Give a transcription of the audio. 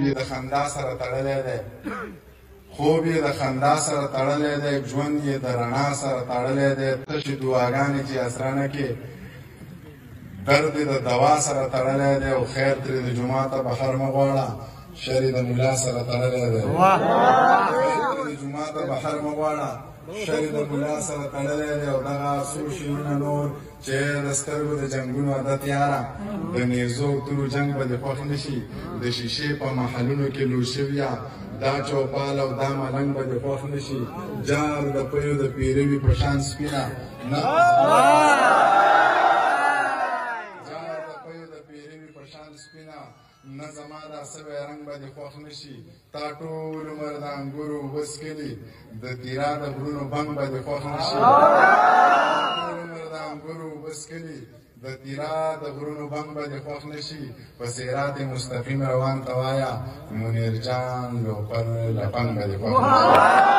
خوب یې د خندا سره تړلی دی، خوب یې د خندا سره تړلی دی، ژوند یې د رڼا سره تړلی دی. تشې دعاګانې چې اسرانه کې درد یې د دوا سره تړلی دی، او خیر ترې د جوماته بهر مه غواړه، شر یې د ملا سره تړلی دی. خیر ترې د جوماته بهر مه غواړه، شر یې د ملا سره تړلی دی. او دغه څو شیونه نور چې د سترګو د جنګونو عادت یاره، د نیزو تورو جنګ به دې خوښ نه شي، د شیشې په محلونو کې لوټ شویه دا چوپال او دا ملنګ به دې خوښ نه شي. جار د پیو د پیروي په شان سپینه نه زما دا سوی رنګ به دې خوښ نه شي. تا ټول عمر د انګورو اوبه څښلي، د تیرا د غرونو بنګ به دې خوښ نه شي. ټول عمر د انګورو اوبه څښلي، د تیرا د غرونو بنګ به دې خوښ نه شي. په صراط مستقیم روان ته وایه، منیر جان لوپر لپنګ به دې خوښ نه شي.